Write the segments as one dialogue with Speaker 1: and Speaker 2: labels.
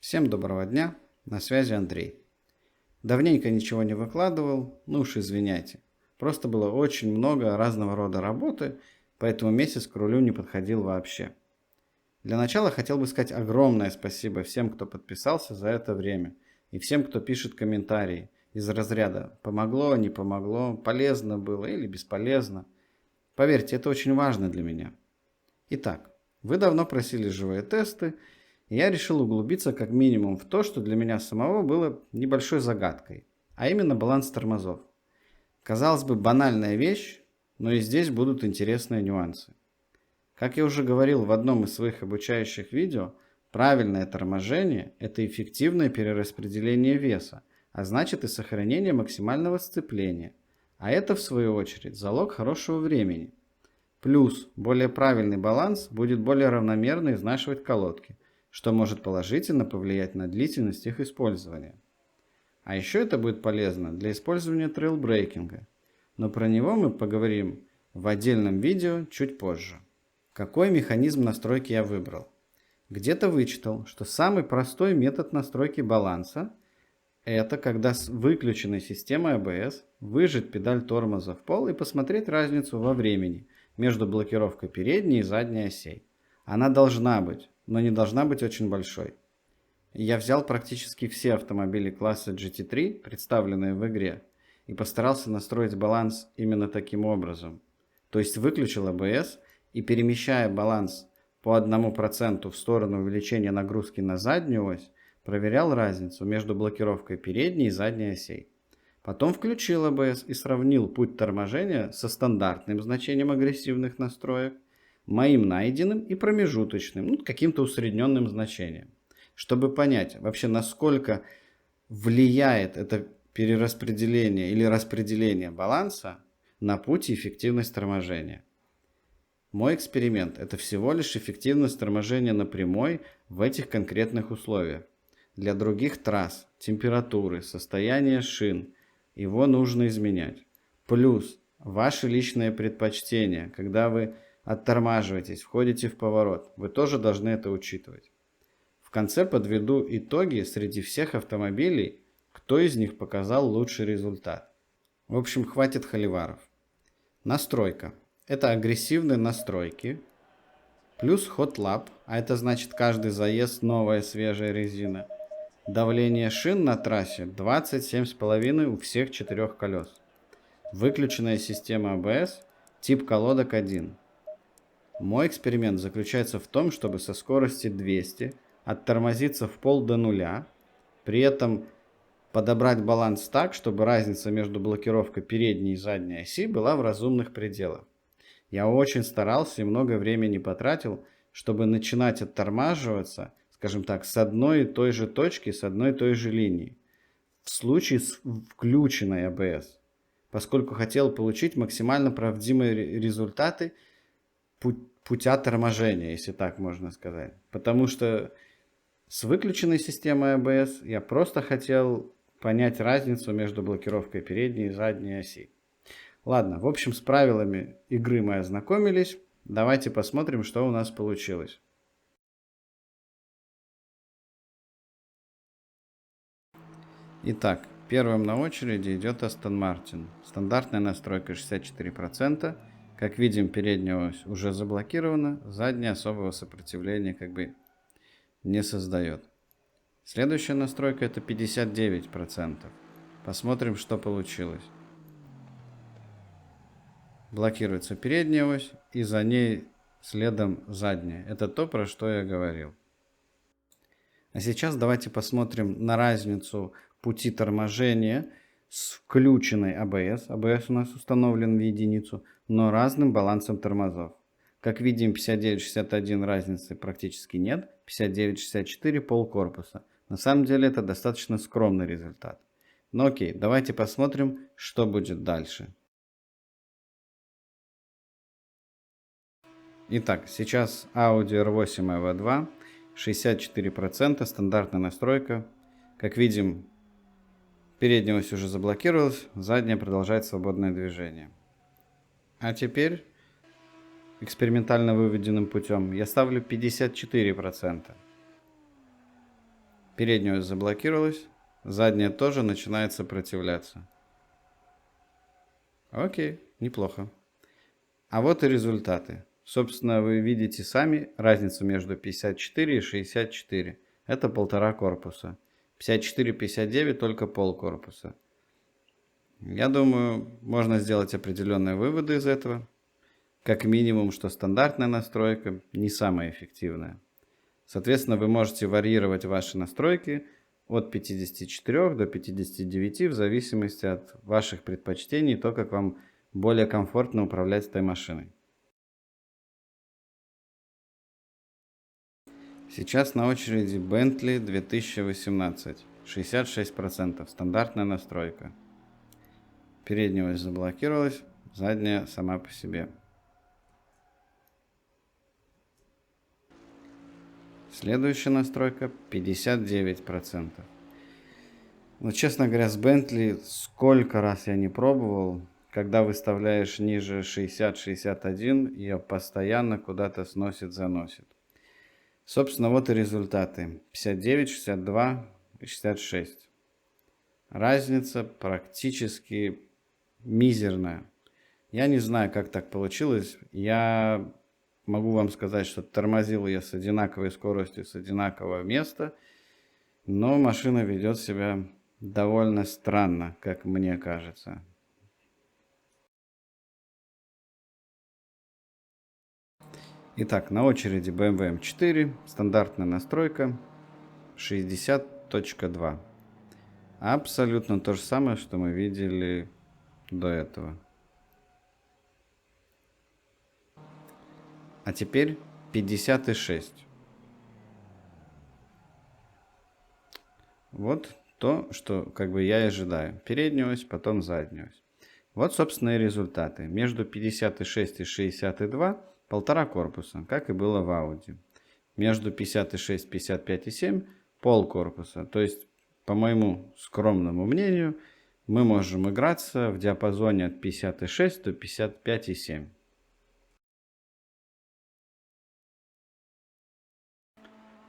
Speaker 1: Всем доброго дня, на связи Андрей. Давненько ничего не выкладывал, ну уж извиняйте. Просто было очень много разного рода работы, поэтому месяц к рулю не подходил вообще. Для начала хотел бы сказать огромное спасибо всем, кто подписался за это время, и всем, кто пишет комментарии из разряда «помогло, не помогло», «полезно было» или «бесполезно». Поверьте, это очень важно для меня. Итак, вы давно просили живые тесты, и я решил углубиться как минимум в то, что для меня самого было небольшой загадкой, а именно баланс тормозов. Казалось бы, банальная вещь, но и здесь будут интересные нюансы. Как я уже говорил в одном из своих обучающих видео, правильное торможение – это эффективное перераспределение веса, а значит и сохранение максимального сцепления. А это, в свою очередь, залог хорошего времени. Плюс, более правильный баланс будет более равномерно изнашивать колодки, что может положительно повлиять на длительность их использования. А еще это будет полезно для использования трейлбрейкинга, но про него мы поговорим в отдельном видео чуть позже. Какой механизм настройки я выбрал? Где-то вычитал, что самый простой метод настройки баланса – это когда с выключенной системой ABS выжать педаль тормоза в пол и посмотреть разницу во времени между блокировкой передней и задней осей. Она должна быть, но не должна быть очень большой. Я взял практически все автомобили класса GT3, представленные в игре, и постарался настроить баланс именно таким образом. То есть выключил ABS и, перемещая баланс по 1% в сторону увеличения нагрузки на заднюю ось, проверял разницу между блокировкой передней и задней осей. Потом включил ABS и сравнил путь торможения со стандартным значением агрессивных настроек, моим найденным и промежуточным, каким-то усредненным значением, чтобы понять вообще, насколько влияет это перераспределение или распределение баланса на путь и эффективность торможения. Мой эксперимент – это всего лишь эффективность торможения на прямой в этих конкретных условиях. Для других трасс, температуры, состояния шин его нужно изменять. Плюс ваши личные предпочтения, когда вы оттормаживаетесь, входите в поворот, вы тоже должны это учитывать. В конце подведу итоги среди всех автомобилей, кто из них показал лучший результат. В общем, хватит холиваров. Настройка. Это агрессивные настройки, плюс hot lap, а это значит каждый заезд новая свежая резина. Давление шин на трассе 27,5 у всех 4 колес. Выключенная система ABS, тип колодок 1. Мой эксперимент заключается в том, чтобы со скорости 200 оттормозиться в пол до нуля, при этом подобрать баланс так, чтобы разница между блокировкой передней и задней оси была в разумных пределах. Я очень старался и много времени потратил, чтобы начинать оттормаживаться, скажем так, с одной и той же точки, с одной и той же линии. В случае с включенной ABS, поскольку хотел получить максимально правдивые результаты путя торможения, если так можно сказать. Потому что с выключенной системой ABS я просто хотел понять разницу между блокировкой передней и задней оси. Ладно, в общем, с правилами игры мы ознакомились. Давайте посмотрим, что у нас получилось. Итак, первым на очереди идет Aston Martin. Стандартная настройка 64%. Как видим, передняя ось уже заблокирована, задняя особого сопротивления не создает. Следующая настройка это 59%. Посмотрим, что получилось. Блокируется передняя ось и за ней следом задняя. Это то, про что я говорил. А сейчас давайте посмотрим на разницу пути торможения с включенной ABS. ABS у нас установлен в единицу, но разным балансом тормозов. Как видим, 59-61 разницы практически нет, 59-64 пол корпуса. На самом деле это достаточно скромный результат. Но окей, давайте посмотрим, что будет дальше. Итак, сейчас Audi R8 EV2, 64%, стандартная настройка. Как видим, передняя ось уже заблокировалась, задняя продолжает свободное движение. А теперь экспериментально выведенным путем я ставлю 54%. Передняя ось заблокировалась, задняя тоже начинает сопротивляться. Окей, неплохо. А вот и результаты. Собственно, вы видите сами разницу между 54 и 64. Это полтора корпуса. 54-59 только пол корпуса. Я думаю, можно сделать определенные выводы из этого. Как минимум, что стандартная настройка не самая эффективная. Соответственно, вы можете варьировать ваши настройки от 54 до 59 в зависимости от ваших предпочтений, то, как вам более комфортно управлять этой машиной. Сейчас на очереди Bentley 2018. 66%. Стандартная настройка. Передняя ось заблокировалась, задняя сама по себе. Следующая настройка 59%. Но, честно говоря, с Bentley сколько раз я не пробовал, когда выставляешь ниже 60-61, ее постоянно куда-то сносит-заносит. Собственно, вот и результаты. 59, 62 и 66. Разница практически мизерная. Я не знаю, как так получилось. Я могу вам сказать, что тормозил я с одинаковой скоростью, с одинакового места, но машина ведет себя довольно странно, как мне кажется. Итак, на очереди BMW M4, стандартная настройка 60.2. Абсолютно то же самое, что мы видели до этого. А теперь 50,6. Вот то, что как бы я и ожидаю. Переднюю ось, потом заднюю ось. Вот, собственно, и результаты. Между 50,6 и 62 полтора корпуса, как и было в Audi. Между 56 и 55,7 пол корпуса. То есть, по моему скромному мнению, мы можем играться в диапазоне от 56 до 55,7.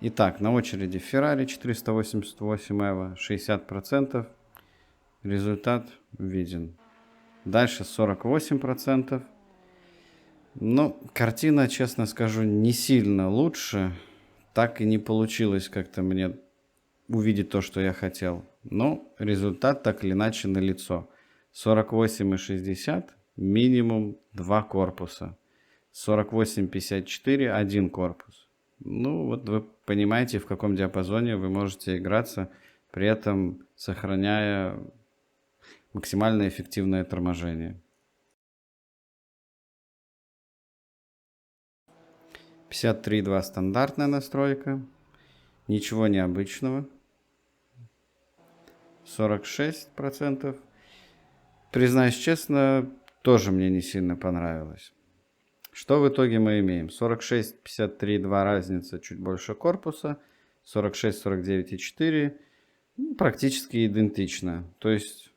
Speaker 1: Итак, на очереди Ferrari 488 EVO, 60%. Результат виден. Дальше 48%. Но картина, честно скажу, не сильно лучше. Так и не получилось как-то мне увидеть то, что я хотел. Но результат так или иначе налицо. 48 и 60 минимум 2 корпуса. 48-54 1 корпус. Ну, вот вы понимаете, в каком диапазоне вы можете играться, при этом сохраняя максимально эффективное торможение. 53.2 стандартная настройка. Ничего необычного. 46%. Признаюсь честно, тоже мне не сильно понравилось. Что в итоге мы имеем? 46, 53, 2 разница, чуть больше корпуса. 46, 49,4. Практически идентично. То есть,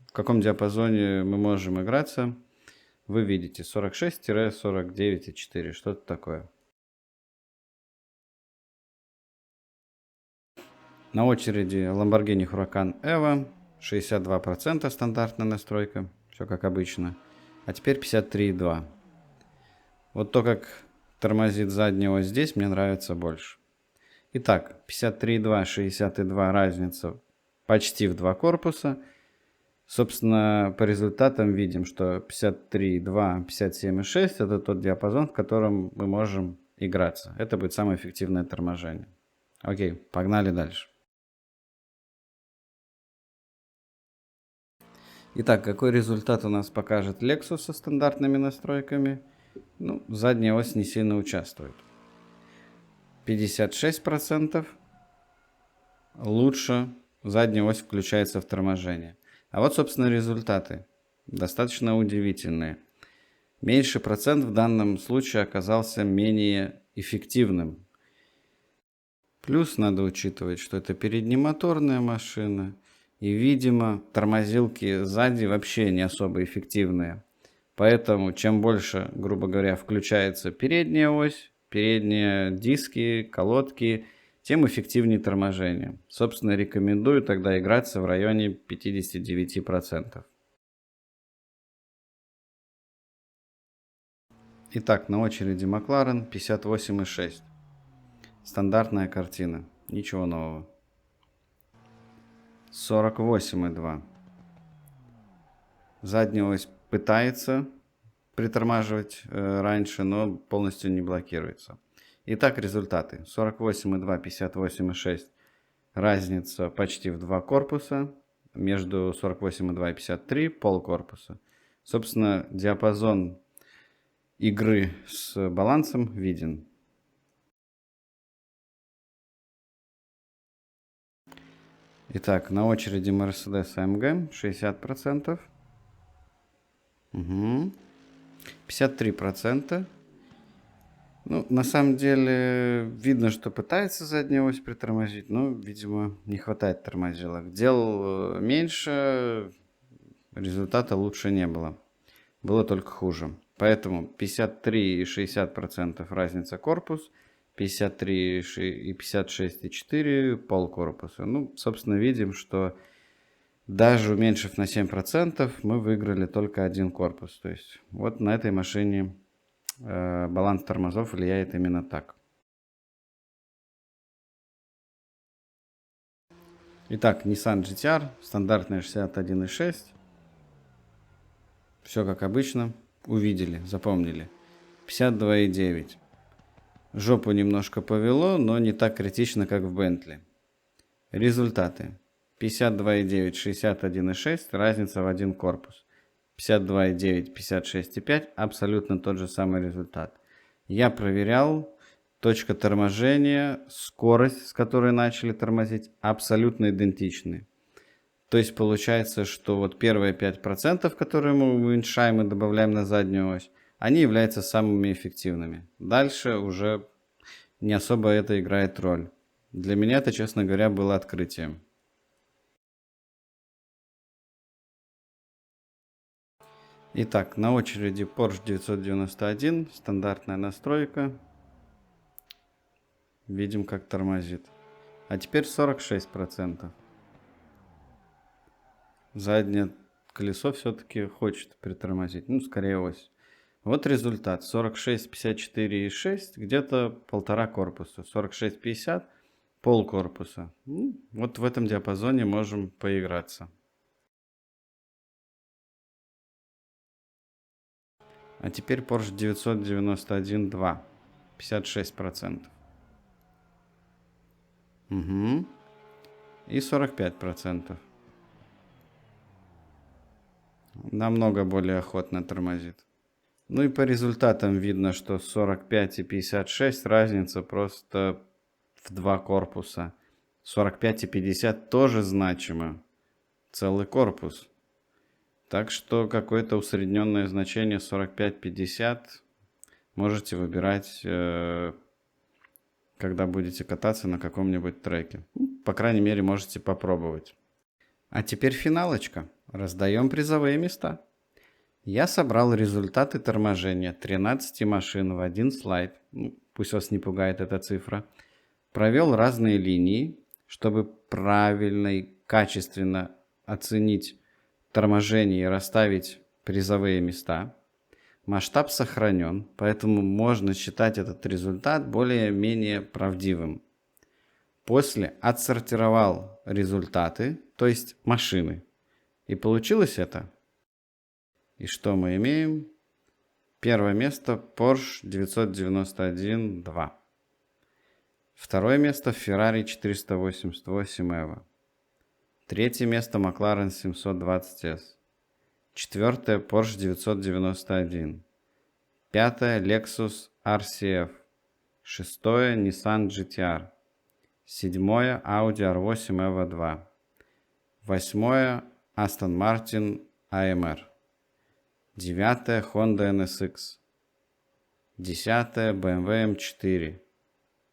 Speaker 1: в каком диапазоне мы можем играться, вы видите. 46-49,4. Что-то такое. На очереди Lamborghini Huracan Evo. 62% стандартная настройка. Все как обычно. А теперь 53,2. Вот то, как тормозит задняя ось здесь, мне нравится больше. Итак, 53,2, 62 разница почти в 2 корпуса. Собственно, по результатам видим, что 53,2, 57,6 это тот диапазон, в котором мы можем играться. Это будет самое эффективное торможение. Окей, погнали дальше. Итак, какой результат у нас покажет Lexus со стандартными настройками? Ну, задняя ось не сильно участвует. 56% лучше задняя ось включается в торможение. А вот, собственно, результаты. Достаточно удивительные. Меньше процент в данном случае оказался менее эффективным. Плюс надо учитывать, что это переднемоторная машина. И, видимо, тормозилки сзади вообще не особо эффективные. Поэтому, чем больше, грубо говоря, включается передняя ось, передние диски, колодки, тем эффективнее торможение. Собственно, рекомендую тогда играться в районе 59%. Итак, на очереди Макларен 58,6. Стандартная картина. Ничего нового. 48,2. Задняя ось пытается притормаживать раньше, но полностью не блокируется. Итак, результаты. 48,2, 58,6. Разница почти в 2 корпуса. Между 48,2 и 53 пол корпуса. Собственно, диапазон игры с балансом виден. Итак, на очереди Mercedes AMG 60%. Угу. 53%. Ну, на самом деле, видно, что пытается задняя ось притормозить, но, видимо, не хватает тормозилок. Делал меньше, результата лучше не было. Было только хуже. Поэтому 53 и 60% разница корпус, 53 и 56,4 пол корпуса. Ну, собственно, видим, что даже уменьшив на 7%, мы выиграли только один корпус. То есть вот на этой машине баланс тормозов влияет именно так. Итак, Nissan GT-R, стандартная 61,6. Все как обычно. Увидели, запомнили. 52,9. Жопу немножко повело, но не так критично, как в Bentley. Результаты. 52,9, 61,6, разница в один корпус. 52,9, 56,5, абсолютно тот же самый результат. Я проверял, точка торможения, скорость, с которой начали тормозить, абсолютно идентичны. То есть получается, что вот первые 5%, которые мы уменьшаем и добавляем на заднюю ось, они являются самыми эффективными. Дальше уже не особо это играет роль. Для меня это, честно говоря, было открытием. Итак, на очереди Porsche 991, стандартная настройка. Видим, как тормозит. А теперь 46%. Заднее колесо все-таки хочет притормозить. Ну, скорее ось. Вот результат. 46, 54,6, где-то полтора корпуса. 46, 50, пол корпуса. Ну, вот в этом диапазоне можем поиграться. А теперь Porsche 991-2. 56%. Угу. И 45%. Намного более охотно тормозит. Ну и по результатам видно, что 45 и 56 разница просто в 2 корпуса. 45 и 50 тоже значимо. Целый корпус. Так что какое-то усредненное значение 45-50 можете выбирать, когда будете кататься на каком-нибудь треке. По крайней мере, можете попробовать. А теперь финалочка. Раздаем призовые места. Я собрал результаты торможения 13 машин в один слайд. Пусть вас не пугает эта цифра. Провел разные линии, чтобы правильно и качественно оценить торможение и расставить призовые места. Масштаб сохранен, поэтому можно считать этот результат более-менее правдивым. После отсортировал результаты, то есть машины. И получилось это. И что мы имеем? Первое место Porsche 991-2. Второе место Ferrari 488 Evo. Третье место McLaren 720S. Четвертое Porsche 991. Пятое Lexus RCF. Шестое Nissan GT-R. Седьмое Audi R8 Evo 2. Восьмое Aston Martin AMR. Девятое Honda NSX. Десятое BMW M4.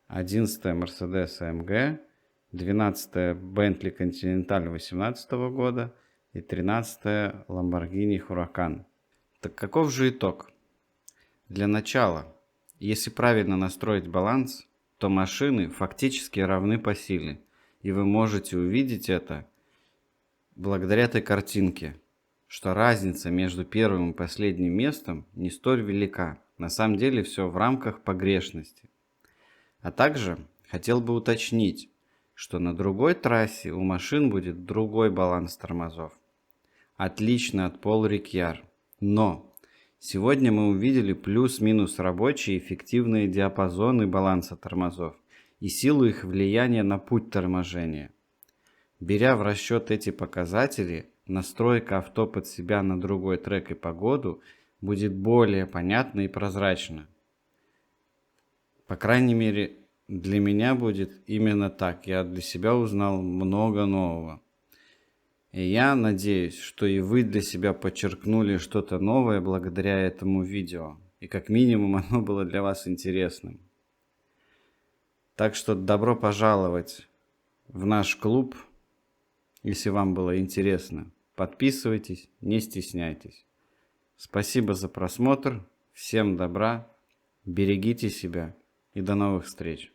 Speaker 1: 11 Mercedes AMG. 12 Bentley Continental 2018 года и 13 Lamborghini Huracan. Так каков же итог? Для начала, если правильно настроить баланс, то что машины фактически равны по силе. И вы можете увидеть это благодаря этой картинке, что разница между первым и последним местом не столь велика. На самом деле все в рамках погрешности. А также хотел бы уточнить, что на другой трассе у машин будет другой баланс тормозов. Отлично от Пол Рикьяр. Но сегодня мы увидели плюс-минус рабочие эффективные диапазоны баланса тормозов и силу их влияния на путь торможения. Беря в расчет эти показатели, настройка авто под себя на другой трек и погоду будет более понятна и прозрачна. По крайней мере, для меня будет именно так. Я для себя узнал много нового. И я надеюсь, что и вы для себя подчеркнули что-то новое благодаря этому видео. И как минимум оно было для вас интересным. Так что добро пожаловать в наш клуб. Если вам было интересно, подписывайтесь, не стесняйтесь. Спасибо за просмотр. Всем добра. Берегите себя и до новых встреч.